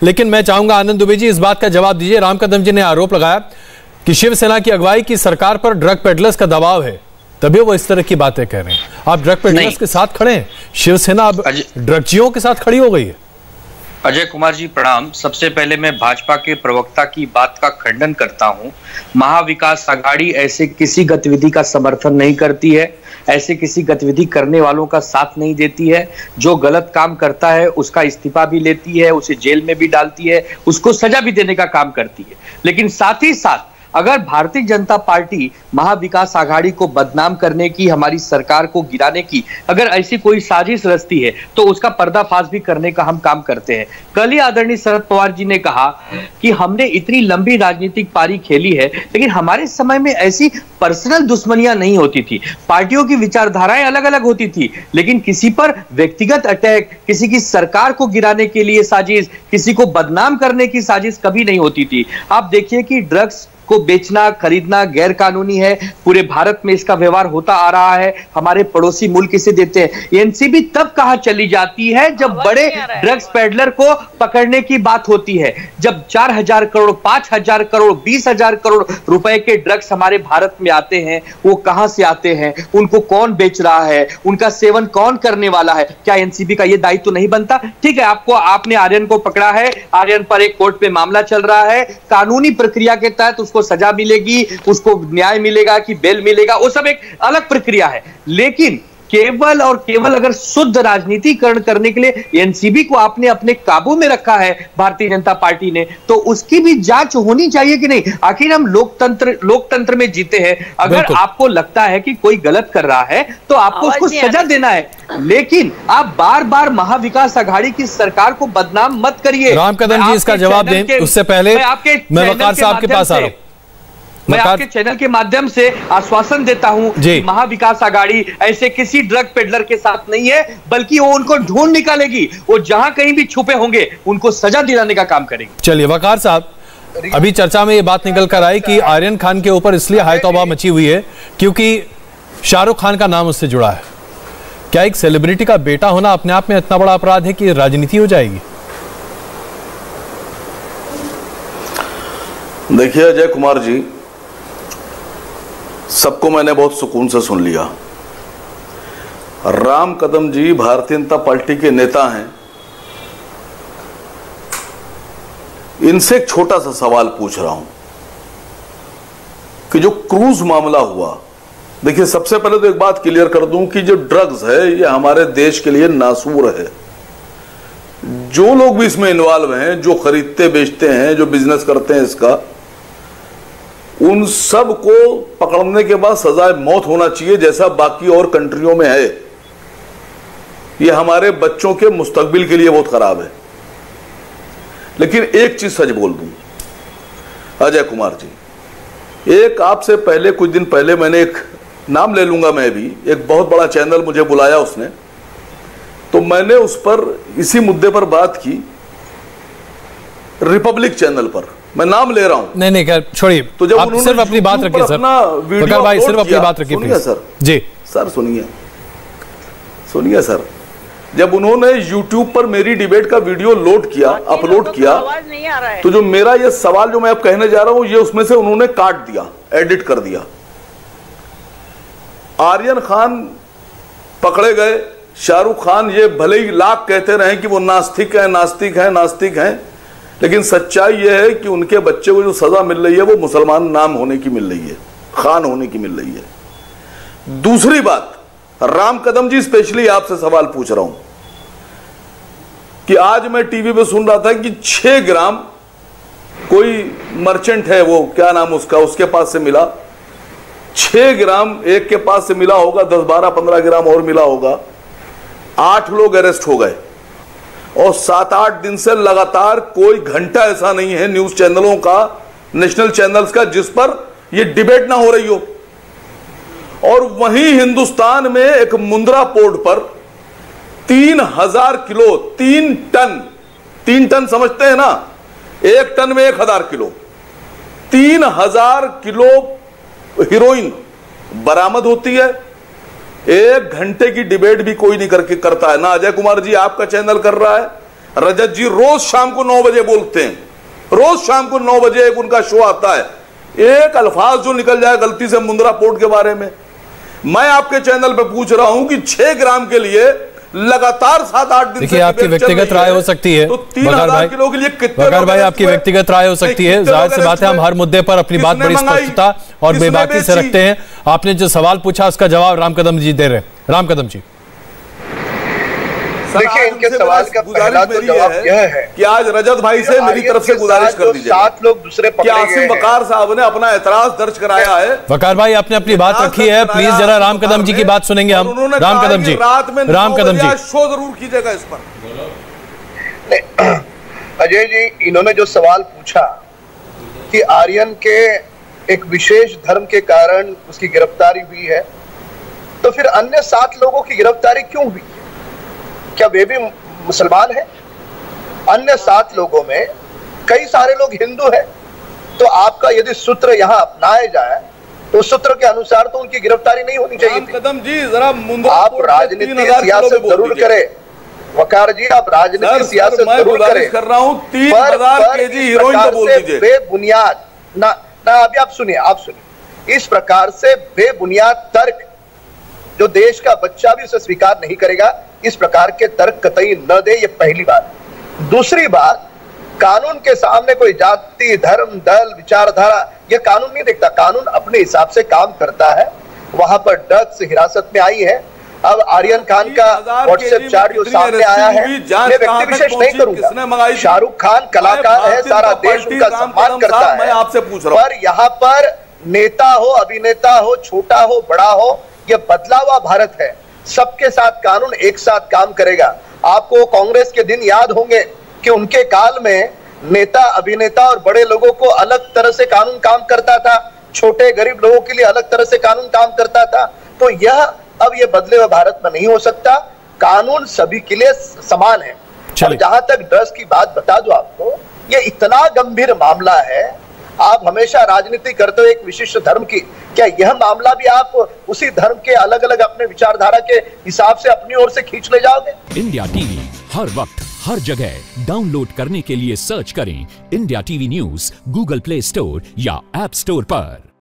लेकिन मैं चाहूंगा आनंद दुबे जी इस बात का जवाब दीजिए। राम कदम जी ने आरोप लगाया कि शिवसेना की अगुवाई की सरकार पर ड्रग पेडलर्स का दबाव है, तभी वो इस तरह की बातें कह रहे हैं। आप ड्रग पेडलर्स के साथ खड़े हैं, शिवसेना अब ड्रगजियों के साथ खड़ी हो गई है। अजय कुमार जी प्रणाम। सबसे पहले मैं भाजपा के प्रवक्ता की बात का खंडन करता हूं। महाविकास आघाड़ी ऐसे किसी गतिविधि का समर्थन नहीं करती है, ऐसे किसी गतिविधि करने वालों का साथ नहीं देती है। जो गलत काम करता है उसका इस्तीफा भी लेती है, उसे जेल में भी डालती है, उसको सजा भी देने का काम करती है। लेकिन साथ ही साथ अगर भारतीय जनता पार्टी महाविकास आघाड़ी को बदनाम करने की, हमारी सरकार को गिराने की अगर ऐसी कोई साजिश रचती है तो उसका पर्दाफाश भी करने का हम काम करते हैं। कल ही आदरणीय शरद पवार जी ने कहा कि हमने इतनी लंबी राजनीतिक पारी खेली है, लेकिन हमारे समय में ऐसी पर्सनल दुश्मनियां नहीं होती थी। पार्टियों की विचारधाराएं अलग अलग होती थी, लेकिन किसी पर व्यक्तिगत अटैक, किसी की सरकार को गिराने के लिए साजिश, किसी को बदनाम करने की साजिश कभी नहीं होती थी। आप देखिए कि ड्रग्स को बेचना, खरीदना गैर कानूनी है। पूरे भारत में इसका व्यवहार होता आ रहा है। हमारे पड़ोसी मुल्क इसे देते हैं। एनसीबी तब कहां चली जाती है जब बड़े ड्रग्स पेडलर को पकड़ने की बात होती है, जब 4,000 करोड़, 5,000 करोड़, 20,000 करोड़ रुपए के ड्रग्स हमारे भारत में आते हैं। वो कहां से आते हैं, उनको कौन बेच रहा है, उनका सेवन कौन करने वाला है? क्या एनसीबी का यह दायित्व नहीं बनता? ठीक है, आपने आर्यन को पकड़ा है, आर्यन पर एक कोर्ट में मामला चल रहा है, कानूनी प्रक्रिया के तहत उसको सजा मिलेगी, उसको न्याय मिलेगा कि बेल मिलेगा, वो सब एक अलग प्रक्रिया है। लेकिन केवल और केवल अगर शुद्ध राजनीतिकरण करने के लिए एनसीबी को आपने अपने काबू में रखा है भारतीय जनता पार्टी ने, तो उसकी भी जांच होनी चाहिए कि नहीं। आखिर हम लोकतंत्र में जीते हैं। अगर आपको लगता है कि कोई गलत कर रहा है तो आपको उसको सजा देना है, लेकिन आप बार बार महाविकास आघाड़ी की सरकार को बदनाम मत करिए। राम कदम जी इसका जवाब दें उससे पहले मैं वकार साहब के पास आ रहा हूं। मैं आपके चैनल के माध्यम से आश्वासन देता हूं कि महाविकास आघाड़ी ऐसे किसी ड्रग पेडलर के साथ नहीं है, बल्कि वो उनको ढूंढ निकालेगी। वो जहां कहीं भी छुपे होंगे उनको सजा दिलाने का काम करेगी। चलिए वकार साहब, अभी चर्चा में ये बात निकल कर आई कि आर्यन खान के ऊपर इसलिए हाय तौबा मची हुई है क्योंकि शाहरुख खान का नाम उससे जुड़ा है। क्या एक सेलिब्रिटी का बेटा होना अपने आप में इतना बड़ा अपराध है कि राजनीति हो जाएगी? देखिए अजय कुमार जी, सबको मैंने बहुत सुकून से सुन लिया। राम कदम जी भारतीय जनता पार्टी के नेता हैं। इनसे एक छोटा सा सवाल पूछ रहा हूं कि जो क्रूज मामला हुआ, देखिए सबसे पहले तो एक बात क्लियर कर दूं कि जो ड्रग्स है ये हमारे देश के लिए नासूर है। जो लोग भी इसमें इन्वॉल्व हैं, जो खरीदते बेचते हैं, जो बिजनेस करते हैं इसका, उन सब को पकड़ने के बाद सजाए मौत होना चाहिए, जैसा बाकी और कंट्रियों में है। ये हमारे बच्चों के मुस्तकबिल के लिए बहुत खराब है। लेकिन एक चीज सच बोल दूं अजय कुमार जी, एक आपसे पहले कुछ दिन पहले मैंने एक नाम ले लूंगा मैं भी, एक बहुत बड़ा चैनल मुझे बुलाया उसने, तो मैंने उस पर इसी मुद्दे पर बात की, रिपब्लिक चैनल पर। मैं नाम ले रहा हूं। नहीं खैर छोड़िए, तो जब आप सिर्फ अपनी बात रखिए सर। वीडियो भाई सिर्फ अपनी बात रखिए सुनिए सर। जी सर सुनिए सर, जब उन्होंने YouTube पर मेरी डिबेट का वीडियो लोड किया, अपलोड किया, तो जो मेरा ये सवाल जो मैं अब कहने जा रहा हूं, ये उसमें से उन्होंने काट दिया, एडिट कर दिया। आर्यन खान पकड़े गए, शाहरुख खान ये भले ही लाख कहते रहे कि वो नास्तिक है, नास्तिक है, नास्तिक है, लेकिन सच्चाई यह है कि उनके बच्चे को जो सजा मिल रही है वो मुसलमान नाम होने की मिल रही है, खान होने की मिल रही है। दूसरी बात, राम कदम जी स्पेशली आपसे सवाल पूछ रहा हूं कि आज मैं टीवी पे सुन रहा था कि 6 ग्राम कोई मर्चेंट है, वो क्या नाम उसका, उसके पास से मिला। 6 ग्राम एक के पास से मिला होगा, 10, 12, 15 ग्राम और मिला होगा। 8 लोग अरेस्ट हो गए और 7-8 दिन से लगातार कोई घंटा ऐसा नहीं है न्यूज चैनलों का, नेशनल चैनल्स का, जिस पर यह डिबेट ना हो रही हो। और वहीं हिंदुस्तान में एक मुंद्रा पोर्ट पर 3,000 किलो, 3 टन समझते हैं ना, 1 टन में 1,000 किलो, 3,000 किलो हीरोइन बरामद होती है। 1 घंटे की डिबेट भी कोई नहीं करता है। ना अजय कुमार जी आपका चैनल कर रहा है, रजत जी रोज शाम को 9 बजे बोलते हैं, रोज शाम को 9 बजे एक उनका शो आता है, एक अल्फाज जो निकल जाए गलती से मुंद्रा पोर्ट के बारे में, मैं आपके चैनल पे पूछ रहा हूं कि 6 ग्राम के लिए लगातार 7-8 दिन देखिए, आपकी व्यक्तिगत राय हो सकती है तो 3000 किलो के लिए कितने बकार भाई, आपकी व्यक्तिगत राय हो सकती है, जाहिर सी बात है हम हर मुद्दे पर अपनी बात बड़ी स्पष्टता और बेबाकी से रखते हैं। आपने जो सवाल पूछा उसका जवाब राम कदम जी दे रहे हैं। राम कदम जी, देखिए, इनके सवाल का पहला तो जवाब यह है कि आज रजत भाई से मेरी तरफ से गुजारिश कर दीजिए 7 लोग दूसरे कि आसिम वकार साहब ने अपना एतराज दर्ज कराया है। वकार भाई, आपने अपनी बात रखी है, प्लीज जरा राम कदम जी की बात सुनेंगे हम। राम कदम जी, रात में राम कदम जी, शो जरूर कीजिएगा इस पर। अजय जी, इन्होंने जो सवाल पूछा कि आर्यन के एक विशेष धर्म के कारण उसकी गिरफ्तारी हुई है, तो फिर अन्य 7 लोगों की गिरफ्तारी क्यों हुई? क्या वे भी मुसलमान हैं? अन्य 7 लोगों में कई सारे लोग हिंदू हैं, तो आपका यदि सूत्र यहां अपनाया जाए तो सूत्र के अनुसार तो उनकी गिरफ्तारी नहीं होनी चाहिए थी। कदम जी, जरा आप राजनीतिक सियासत जरूर करें, वकार जी, आप राजनीतिक सियासत जरूर करें, कर रहा हूं 3000 केजी हीरोइन तो बोल दीजिए। बेबुनियाद ना अभी आप सुनिए, इस प्रकार से बेबुनियाद तर्क जो देश का बच्चा भी उसे स्वीकार नहीं करेगा, इस प्रकार के तर्क कतई न दे, ये पहली बात। दूसरी बात, कानून के सामने कोई जाति, धर्म, दल, विचारधारा ये कानून नहीं देखता, कानून अपने हिसाब से काम करता है। वहां पर ड्रग्स हिरासत में आई है। अब आर्यन खान का व्हाट्सएप चैट जो सामने आया है, मैं व्यक्ति विशेष नहीं करूंगा, शाहरुख खान कलाकार है, सारा देश उनका सम्मान करता है, आपसे पूछ रहा हूं, पर यहाँ पर नेता हो, अभिनेता हो, छोटा हो, बड़ा हो, यह बदला हुआ भारत है। सबके साथ कानून एक साथ काम करेगा। आपको कांग्रेस के दिन याद होंगे कि उनके काल में नेता, अभिनेता और बड़े लोगों को अलग तरह से कानून काम करता था, छोटे गरीब लोगों के लिए अलग तरह से कानून काम करता था। तो यह अब ये बदले हुए भारत में नहीं हो सकता, कानून सभी के लिए समान है। और जहां तक ड्रग्स की बात बता दूं आपको, ये इतना गंभीर मामला है, आप हमेशा राजनीति करते हो एक विशिष्ट धर्म की, क्या यह मामला भी आप उसी धर्म के अलग अलग अपने विचारधारा के हिसाब से अपनी ओर से खींच ले जाओगे? इंडिया टीवी हर वक्त हर जगह डाउनलोड करने के लिए सर्च करें India TV news Google play store या ऐप स्टोर पर।